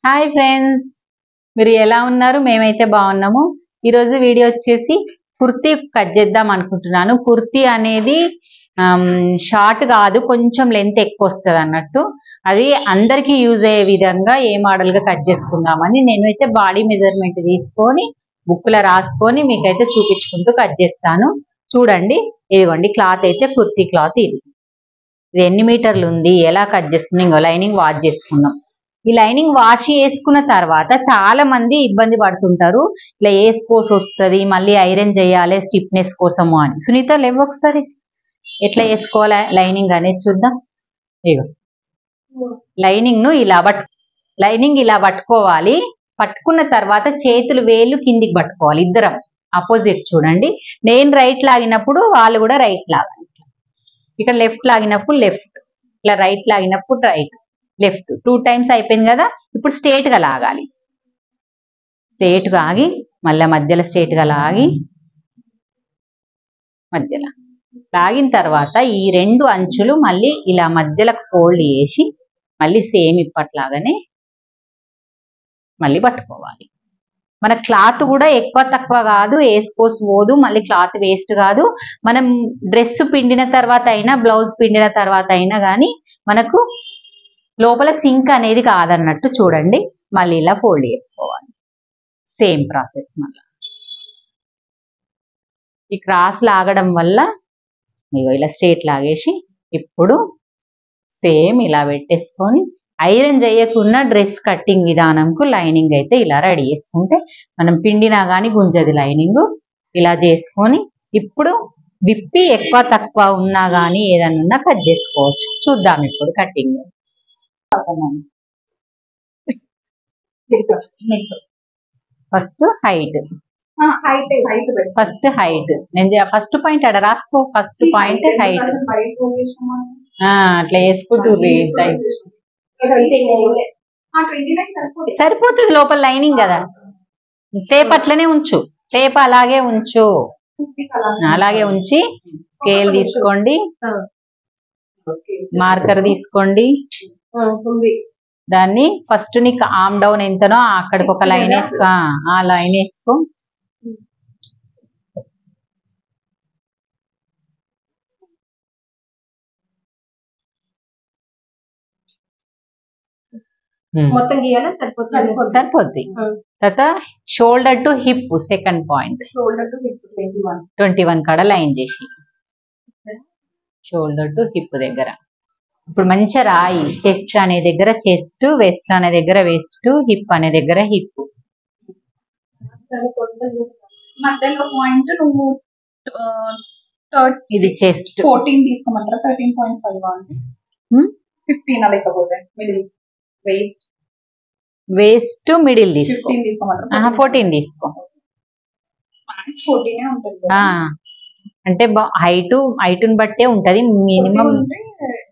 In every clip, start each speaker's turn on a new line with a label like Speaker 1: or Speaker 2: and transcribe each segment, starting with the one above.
Speaker 1: Hi friends, మీరు ఎలా ఉన్నారు? మేమైతే బాగున్నాము. ఈరోజు వీడియో వచ్చేసి కుర్తీ కట్ చేద్దాం అనుకుంటున్నాను. కుర్తీ అనేది షార్ట్ కాదు, కొంచెం లెంత్ ఎక్కువ వస్తుంది అన్నట్టు. అది అందరికీ యూజ్ అయ్యే విధంగా ఏ మోడల్గా కట్ చేసుకుందామని నేనైతే బాడీ మెజర్మెంట్ తీసుకొని బుక్లో రాసుకొని మీకైతే చూపించుకుంటూ కట్ చేస్తాను. చూడండి, ఇదిగోండి క్లాత్ అయితే కుర్తీ క్లాత్. ఇది ఎన్ని మీటర్లు ఉంది, ఎలా కట్ చేసుకున్నాం. ఇంకో లైనింగ్ వాష్ చేసుకున్నాం. ఈ లైనింగ్ వాష్ చేసుకున్న తర్వాత చాలా మంది ఇబ్బంది పడుతుంటారు, ఇట్లా వేసుకోసి వస్తుంది, మళ్ళీ ఐరన్ చేయాలి స్టిఫ్నెస్ కోసము అని. సునీత లేవు ఒకసారి ఎట్లా వేసుకోవాలి లైనింగ్ అనేది చూద్దాం. ఇగో లైనింగ్ ను ఇలా పట్టుకోవాలి. పట్టుకున్న తర్వాత చేతులు వేలు కిందికి పట్టుకోవాలి. ఇద్దరం ఆపోజిట్. చూడండి, నేను రైట్ లాగినప్పుడు వాళ్ళు కూడా రైట్ లాగాలి. ఇక్కడ లెఫ్ట్ లాగినప్పుడు లెఫ్ట్, ఇలా రైట్ లాగినప్పుడు రైట్, లెఫ్ట్. 2 times అయిపోయింది కదా. ఇప్పుడు స్ట్రేట్ గా లాగాలి. స్ట్రేట్ గా ఆగి మళ్ళీ మధ్యలో స్ట్రేట్ గా లాగి మధ్యలో లాగిన తర్వాత ఈ 2 అంచులు మళ్ళీ ఇలా మధ్యలో ఫోల్డ్ చేసి మళ్ళీ సేమ్ ఇప్పట్లాగానే మళ్ళీ పట్టుకోవాలి. మన క్లాత్ కూడా ఎక్కువ తక్కువ కాదు, వేసుకోసి పోదు, మళ్ళీ క్లాత్ వేస్ట్ కాదు. మనం డ్రెస్ పిండిన తర్వాత అయినా, బ్లౌజ్ పిండిన తర్వాత అయినా కానీ మనకు లోపల సింక్ అనేది కాదన్నట్టు. చూడండి, మళ్ళీ ఇలా ఫోల్డ్ చేసుకోవాలి. Same process. మళ్ళీ ఈ క్రాస్ లాగడం వల్ల ఇలా స్ట్రేట్ లాగేసి ఇప్పుడు సేమ్ ఇలా పెట్టేసుకొని ఐరన్ చేయకుండా డ్రెస్ కట్టింగ్ విధానంకు లైనింగ్ అయితే ఇలా రెడీ చేసుకుంటే మనం పిండినా కానీ గుంజది లైనింగ్. ఇలా చేసుకొని ఇప్పుడు విప్పి ఎక్కువ తక్కువ ఉన్నా కానీ ఏదన్నా ఉన్నా కట్ చేసుకోవచ్చు. చూద్దాం ఇప్పుడు cutting. First height, first height నేను ఫస్ట్ పాయింట్ అక్కడ రాసుకో. First point height. అట్లా వేసుకుంటూ సరిపోతుంది. లోపల లైనింగ్ కదా. టేప్ అట్లనే ఉంచు, టేప్ అలాగే ఉంచు. అలాగే ఉంచి స్కేల్ తీసుకోండి, మార్కర్ తీసుకోండి. దాన్ని ఫస్ట్ నీకు ఆమ్ డౌన్ ఎంతనో అక్కడికి ఒక లైన్ వేసుకో. ఆ లైన్ వేసుకో.
Speaker 2: మొత్తం గీయాలా?
Speaker 1: సరిపోద్ది. తర్వాత shoulder to hip second point.
Speaker 2: Shoulder to hip
Speaker 1: 21 కాడ లైన్ చేసి షోల్డర్ టు హిప్ దగ్గర ఇప్పుడు మంచిగా రాయి. చెస్ట్ అనే దగ్గర చెస్ట్, వెస్ట్ అనే దగ్గర వెస్ట్, హిప్ అనే దగ్గర హిప్.
Speaker 2: మధ్యలో పాయింట్ నువ్వు
Speaker 1: ఇది చెస్ట్
Speaker 2: 14 తీసుకోమంటారా? 13.5 15 లేకపోతే మిడిల్ వేస్ట్.
Speaker 1: వేస్ట్ మిడిల్ తీసుకో.
Speaker 2: 15 తీసుకోమంటారా?
Speaker 1: 14 తీసుకో.
Speaker 2: 14 ఉంటుంది.
Speaker 1: అంటే హైట్ని బట్టే ఉంటది. మినిమం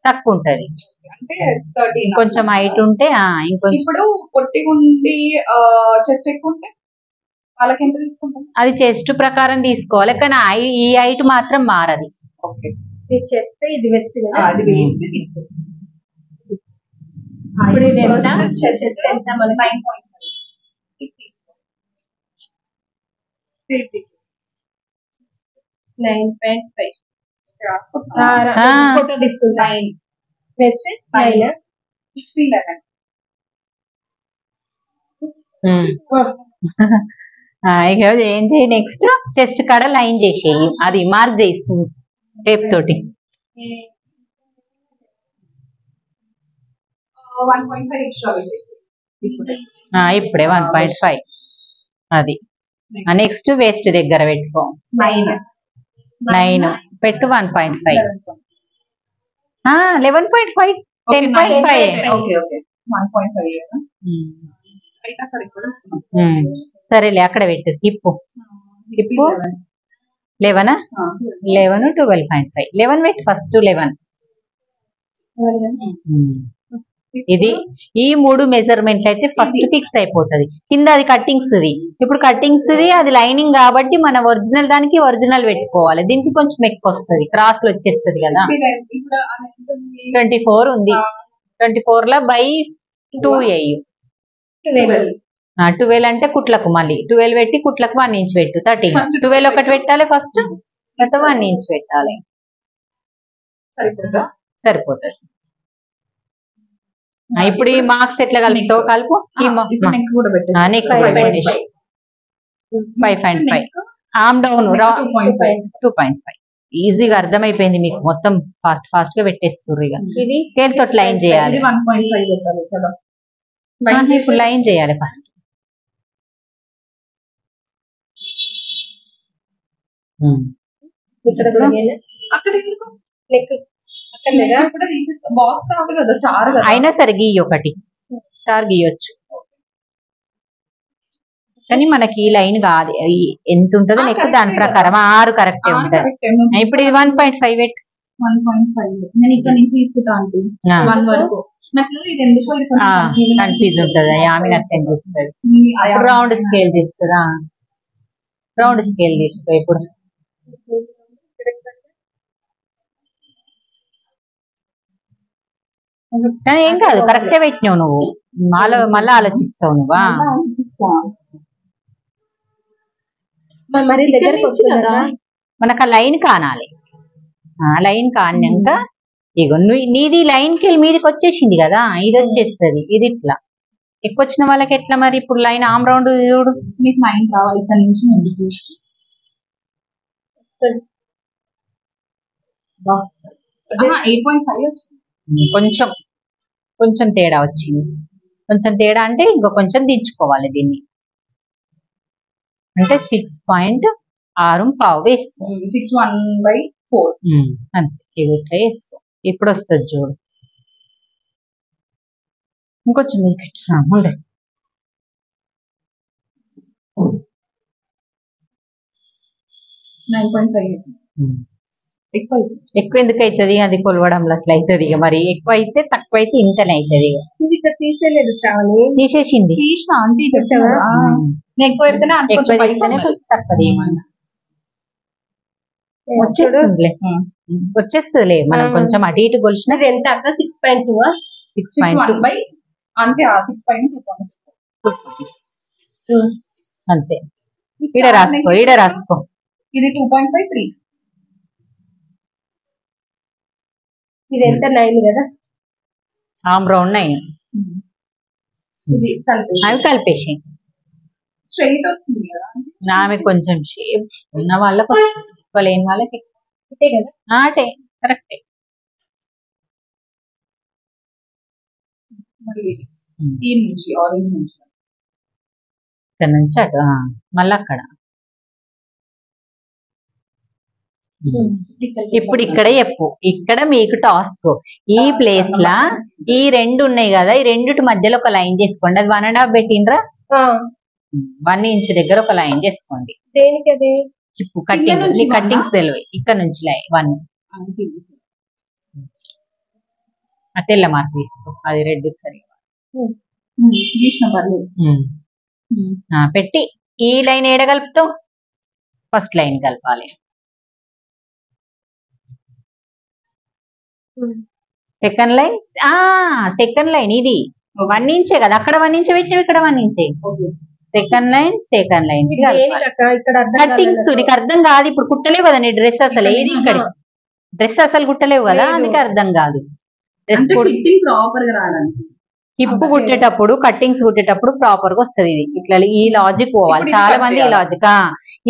Speaker 1: తక్కువ ఉంటది
Speaker 2: అంటే 13.
Speaker 1: కొంచెం హైట్ ఉంటే ఇంకొంచెం.
Speaker 2: ఇప్పుడు పొట్టిగా ఉండి చెస్ట్ ఎక్కువ ఉంటే వాళ్ళకి ఎంత తీసుకుంటాం?
Speaker 1: అది చెస్ట్ ప్రకారం తీసుకోవాలి, కానీ ఈ హైట్ మాత్రం మారది.
Speaker 2: ఓకే, ఇది చెస్ట్, ఇది వెస్ట్ కదా. అది వేస్ట్. ఇప్పుడు ఇది ఎంత? చెస్ట్ ఎంత? మన 9.5. ఇది తీసుకో. 9.5 ఫోటో తీసుకుంటా. 9 వెస్ట్ 9 11.
Speaker 1: ఇక ఏం చేయి, నెక్స్ట్ చెస్ట్ కాడ లైన్ చేసేయి. అది మార్క్ చేసుకుంది టేప్ తోటి.
Speaker 2: 1.5 ఎక్స్ట్రా
Speaker 1: ఇప్పుడే 1.5. అది నెక్స్ట్ వేస్ట్ దగ్గర పెట్టుకో. 9 పెట్టు. 1.5 11.5 10.5. సరేలే, అక్కడ పెట్టు. హిప్పు 11 12.5. 11 పెట్టు ఫస్ట్. 11. ఇది ఈ 3 మెజర్మెంట్లు అయితే ఫస్ట్ ఫిక్స్ అయిపోతుంది. కింద అది కట్టింగ్స్. ఇప్పుడు కట్టింగ్స్ అది లైనింగ్ కాబట్టి మన ఒరిజినల్ దానికి ఒరిజినల్ పెట్టుకోవాలి. దీనికి కొంచెం ఎక్కువ వస్తుంది, క్రాస్ లో వచ్చేస్తుంది కదా. 24 ఉంది. 24 లో by 2 వేయు. 12 అంటే కుట్లకు మళ్ళీ 12 పెట్టి కుట్లకు 1 ఇంచ్ పెట్టు 13 12 ఒకటి పెట్టాలి ఫస్ట్ తర్వాత 1 ఇంచ్ పెట్టాలి సరిపోతుంది ఇప్పుడు ఈ మార్క్స్ ఎట్లా కలుపుతావు కలుపు నెక్ 5.5 ఆమ్ డౌన్ 2.5 ఈజీగా అర్థమైపోయింది మీకు మొత్తం ఫాస్ట్ గా పెట్టేస్తారు ఇక స్కేల్ తోటి లైన్ చేయాలి ఇప్పుడు లైన్ చేయాలి ఫస్ట్ అయినా సరే గీయి ఒకటి స్టార్ గీయొచ్చు కానీ మనకి ఈ లైన్ కాదు ఎంత ఉంటుందో నెక్ దాని ప్రకారం 6 కరెక్టే ఉంటుంది ఇప్పుడు ఇది 1.5 పెట్టు
Speaker 2: 1.5 నేను ఇక్కడ నుంచి తీసుకుంటా అంటే 1 వరకు నాకు ఇది ఎందుకు
Speaker 1: కన్ఫ్యూజ్ ఉంటుంది ఆమె అర్థం చేస్తుంది రౌండ్ స్కేల్ చేస్తారా రౌండ్ స్కేల్ తీసుకో ఇప్పుడు కానీ ఏం కాదు కరెక్టే పెట్టినావు నువ్వు మళ్ళీ ఆలోచిస్తావు నువ్వా మనకు ఆ లైన్ కానాలి లైన్ కానాక ఇగో నీది లైన్కి వెళ్ళి మీదకి వచ్చేసింది కదా ఇది వచ్చేస్తుంది ఇది ఇట్లా ఎక్కువ వచ్చిన వాళ్ళకి ఎట్లా మరి ఇప్పుడు లైన్ ఆమ్ రౌండ్ చూడు
Speaker 2: మీకు 9 కావాలి ఇక్కడ నుంచి
Speaker 1: కొంచెం కొంచెం తేడా వచ్చింది కొంచెం తేడా అంటే ఇంకో కొంచెం దించుకోవాలి దీన్ని అంటే 6.6 వేసుకో
Speaker 2: 6.1/4
Speaker 1: అంతే ఇట్లా వేసుకో ఇప్పుడు వస్తుంది చూడు ఇంకొంచెం ఉండే
Speaker 2: 9.5
Speaker 1: ఎక్కువ ఎందుకు అవుతుంది అది కొలవడంలో అట్లా అవుతుంది ఇక మరి ఎక్కువ అయితే తక్కువ అయితే ఇంతనే అవుతుంది
Speaker 2: ఇక్కడ తీసేయలేదు శ్రావణి
Speaker 1: తీసేసింది
Speaker 2: ఎక్కువ పెడితేనే
Speaker 1: తప్పదు ఏమన్నా వచ్చేస్తుందిలే మనం కొంచెం అటు ఇటు కొలిసిన
Speaker 2: ఎంత అక్క 6.2 6.1 అంతే 6.2
Speaker 1: అంతే ఈడ రాసుకో
Speaker 2: ఇది 2.5 3 ఇది ఎంత 9 కదా
Speaker 1: ఆమ్ రౌండ్ 9
Speaker 2: ఇది
Speaker 1: అవి కలిపేసి
Speaker 2: స్ట్రైట్ వస్తుంది కదా
Speaker 1: ఆమె కొంచెం షేప్ ఉన్న వాళ్ళకి వస్తుంది ఎక్కువ లేని వాళ్ళకి
Speaker 2: ఇదే కదా
Speaker 1: అటే కరెక్టే
Speaker 2: ఈ నుంచి ఆరెంజ్ నుంచి
Speaker 1: ఇక్కడ నుంచి అటు మళ్ళీ అక్కడ ఇప్పుడు ఇక్కడ చెప్పు ఇక్కడ మీకు టాస్క్ ఈ ప్లేస్ లా ఈ రెండు ఉన్నాయి కదా ఈ రెండిటి మధ్యలో ఒక లైన్ చేసుకోండి అది 1.5 పెట్టిండ్రా 1 ఇంచ్ దగ్గర ఒక లైన్ చేసుకోండి
Speaker 2: దేనికి అది
Speaker 1: ఇప్పుడు కట్టింగ్స్ తెలివి ఇక్కడ నుంచి 1 తెల్ల మార్క్ తీసుకో అది రెడ్ సరిగా పెట్టి ఈ లైన్ ఏడ కలుపుతావు ఫస్ట్ లైన్ కలపాలి సెకండ్ లైన్ ఇది 1 ఇంచే కదా అక్కడ 1 ఇంచ్ పెట్టినవి ఇక్కడ 1 ఇంచే సెకండ్ లైన్ కట్టింగ్స్ నీకు అర్థం కాదు ఇప్పుడు కుట్టలేవు కదా నీ డ్రెస్ అసలు ఏది ఇక్కడ డ్రెస్ అసలు కుట్టలేవు కదా అందుకే అర్థం కాదు హిప్ కుట్టేటప్పుడు కట్టింగ్స్ కుట్టేటప్పుడు ప్రాపర్ గా వస్తుంది ఇది ఇట్లా ఈ లాజిక్ పోవాలి చాలా మంది ఈ లాజిక్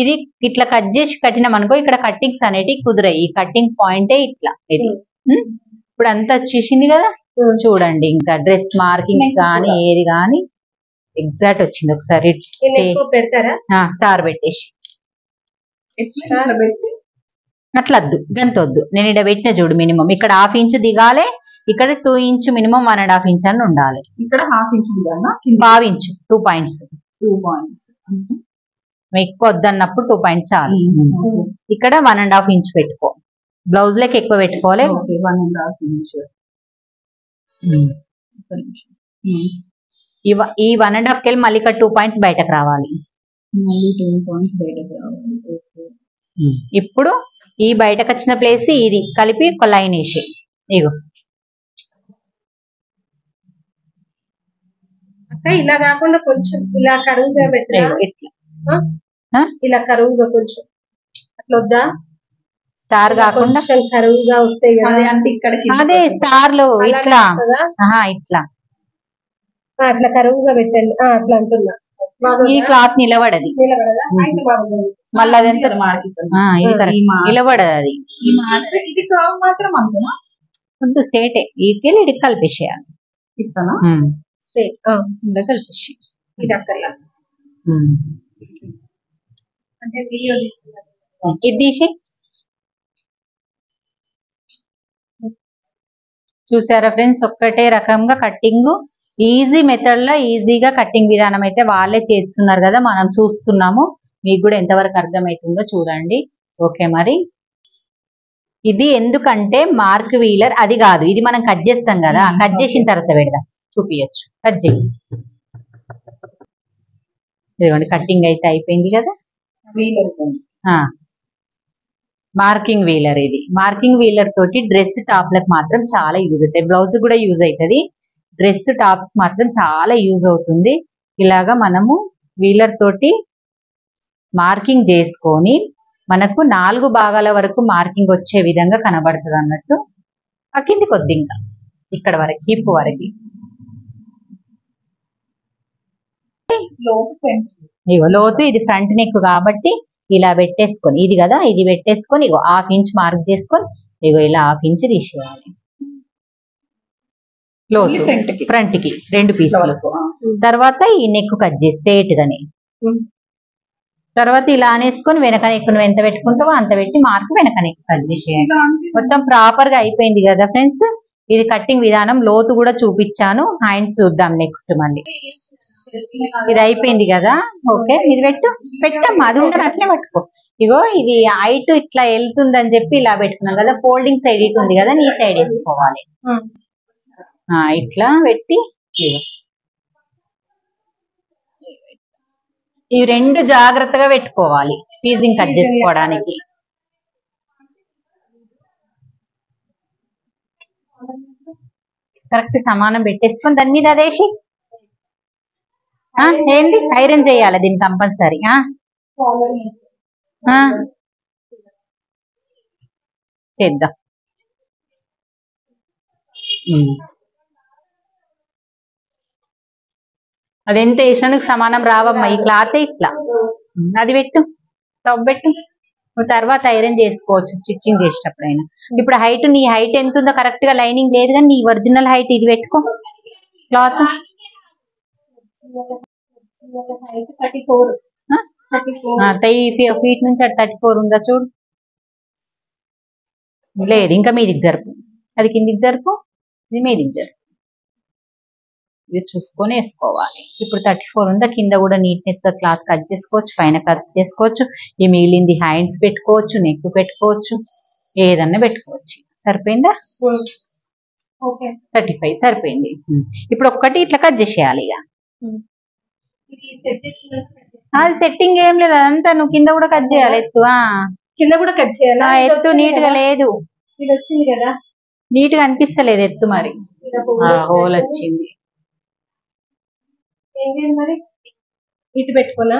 Speaker 1: ఇది ఇట్లా కట్ చేసి కట్టినాం అనుకో ఇక్కడ కట్టింగ్స్ అనేటివి కుదిరాయి ఈ కట్టింగ్ పాయింటే ఇట్లా ఇది ఇప్పుడు అంతా వచ్చేసింది కదా చూడండి ఇంకా డ్రెస్ మార్కింగ్స్ కానీ ఏది కానీ ఎగ్జాక్ట్ వచ్చింది ఒకసారి స్టార్ పెట్టేసి అట్లద్దు గంతొద్దు నేను ఇక్కడ పెట్టిన చూడు మినిమం ఇక్కడ 1/2 ఇంచ్ దిగాలి ఇక్కడ 2 ఇంచ్ మినిమం 1.5 ఇంచ్ అని ఉండాలి
Speaker 2: ఇక్కడ 1/2 ఇంచ్ దిగాలా
Speaker 1: 1/2 ఇంచ్ 2 పాయింట్స్ ఎక్కువ వద్దన్నప్పుడు 2 పాయింట్స్ చాలు ఇక్కడ 1.5 ఇంచ్ పెట్టుకో బ్లౌజ్ లకి ఎక్కువ పెట్టుకోవాలి
Speaker 2: 1.5 ఇంచ్
Speaker 1: ఈ 1.5 కెళ్ళి మళ్ళీ ఇక్కడ 2 పాయింట్స్ బయటకు రావాలి ఇప్పుడు ఈ బయటకు వచ్చిన ప్లేస్ ఇది కలిపి ఒక లైన్ వేసి ఇగో
Speaker 2: అక్క
Speaker 3: ఇలా కాకుండా కొంచెం ఇలా కరువుగా పెట్టినా
Speaker 1: ఇట్లా
Speaker 3: ఇలా కరువుగా కొంచెం అట్లా వద్దా
Speaker 1: స్టార్ కాకుండా
Speaker 3: కొంచెం కరువుగా వస్తాయి కదా
Speaker 2: అదే అంటే ఇక్కడికి
Speaker 1: అదే స్టార్లు ఇట్లా ఇట్లా
Speaker 3: అట్లా కరువుగా పెట్టండి అట్లా అంటున్నా
Speaker 1: ఈ క్లాత్ నిలబడది
Speaker 3: నిలబడదా అయితే బాగుంది
Speaker 1: మళ్ళీ అదంతా
Speaker 2: మార్కెట్
Speaker 1: ఇది correct. నిలబడదు అది
Speaker 2: ఇది కర్వ్ మాత్రం అంతేనా
Speaker 1: కొంత స్టేటే ఇటుకెళ్ళి ఇటుకి కలిపేసేయాలి
Speaker 2: ఇస్తానా
Speaker 3: స్ట్రైట్
Speaker 1: ఇలా కలిపేసి
Speaker 3: ఇది అక్కర్లా అంటే వీడియో తీసుకున్నారు
Speaker 1: ఇది తీసి చూసారా ఫ్రెండ్స్ ఒక్కటే రకంగా కట్టింగ్ ఈజీ మెథడ్ లో ఈజీగా కట్టింగ్ విధానం అయితే వాళ్ళే చేస్తున్నారు కదా మనం చూస్తున్నాము మీకు కూడా ఎంతవరకు అర్థమవుతుందో చూడండి ఓకే మరి ఇది ఎందుకంటే మార్క్ వీలర్ అది కాదు ఇది మనం కట్ చేస్తాం కదా కట్ చేసిన తర్వాత పెడదాం చూపించచ్చు కట్ చేయి ఇదిగోండి కట్టింగ్ అయితే అయిపోయింది కదా మార్కింగ్ వీలర్ ఇది మార్కింగ్ వీలర్ తోటి డ్రెస్ టాప్లకు మాత్రం చాలా యూజ్ అవుతాయి బ్లౌజ్ కూడా యూజ్ అవుతుంది డ్రెస్ టాప్స్ మాత్రం చాలా యూజ్ అవుతుంది ఇలాగా మనము వీలర్ తోటి మార్కింగ్ చేసుకొని మనకు 4 భాగాల వరకు మార్కింగ్ వచ్చే విధంగా కనబడుతుంది అన్నట్టు ఆ కింది కొద్ది ఇంకా ఇక్కడ వరకు హిప్ వరకు ఇగో లోతు ఇది ఫ్రంట్ నెక్ కాబట్టి ఇలా పెట్టేసుకొని ఇది కదా ఇది పెట్టేసుకొని ఇగో 1/2 ఇంచ్ మార్క్ చేసుకొని ఇగో ఇలా 1/2 ఇంచ్ తీసేయాలి లోతు ఫ్రంట్ కి 2 పీసులు తర్వాత ఈ నెక్ కట్ చేసి స్ట్రైట్ గానే తర్వాత ఇలా అనేసుకొని వెనక నెక్ నువ్వు ఎంత పెట్టుకుంటావో అంత పెట్టి మార్క్ వెనక నెక్ కట్ చేసేయాలి మొత్తం ప్రాపర్ గా అయిపోయింది కదా ఫ్రెండ్స్ ఇది కట్టింగ్ విధానం లోతు కూడా చూపించాను హ్యాండ్స్ చూద్దాం నెక్స్ట్ మళ్ళీ ఇది అయిపోయింది కదా ఓకే ఇది పెట్టమ్మా అది ఉంటుంది అట్లే పట్టుకో ఇగో ఇది హైట్ ఇట్లా వెళ్తుందని చెప్పి ఇలా పెట్టుకున్నాం కదా ఫోల్డింగ్ సైడ్ ఇటు ఉంది కదా నీ సైడ్ వేసుకోవాలి ఇట్లా పెట్టి ఇవి 2 జాగ్రత్తగా పెట్టుకోవాలి పీజింగ్ కట్ చేసుకోవడానికి కరెక్ట్ సమానం పెట్టేసుకొని దాని మీద అదేసి ఏంటి ఐరన్ చేయాలి దీన్ని కంపల్సరీ చేద్దాం అది ఎంత వేసినందుకు సమానం రావమ్మా ఈ క్లాత్ ఇట్లా అది పెట్టు టాప్ పెట్టు నువ్వు తర్వాత ఐరన్ చేసుకోవచ్చు స్టిచ్చింగ్ చేసేటప్పుడైనా ఇప్పుడు హైట్ నీ హైట్ ఎంత ఉందో కరెక్ట్ గా లైనింగ్ లేదు కానీ నీ ఒరిజినల్ హైట్ ఇది పెట్టుకో క్లాత్ 34 ఫీట్ నుంచి అటు 34 ఉందా చూడు లేదు ఇంకా మీదికి జరుపు అది కిందికి జరుపు ఇది మీదికి జరుపు ఇది చూసుకొని వేసుకోవాలి ఇప్పుడు 34 ఉందా కింద కూడా నీట్నెస్ గా క్లాత్ కట్ చేసుకోవచ్చు పైన కట్ చేసుకోవచ్చు ఈ మిగిలింది హ్యాండ్స్ పెట్టుకోవచ్చు నెక్ పెట్టుకోవచ్చు ఏదన్నా పెట్టుకోవచ్చు సరిపోయిందా 35 సరిపోయింది ఇప్పుడు ఒక్కటి ఇట్లా కట్ చేసేయాలి ఇక అది సెట్టింగ్ ఏం లేదు అదంతా నువ్వు కింద కూడా కట్ చేయాలి ఎత్తు
Speaker 3: కింద కూడా కట్ చేయాలా
Speaker 1: ఎత్తు నీట్ గా లేదు
Speaker 3: ఇది వచ్చింది కదా
Speaker 1: నీట్ గా అనిపిస్తలేదు ఎత్తు మరి హోల్ వచ్చింది
Speaker 3: మరి ఇటు పెట్టుకున్నా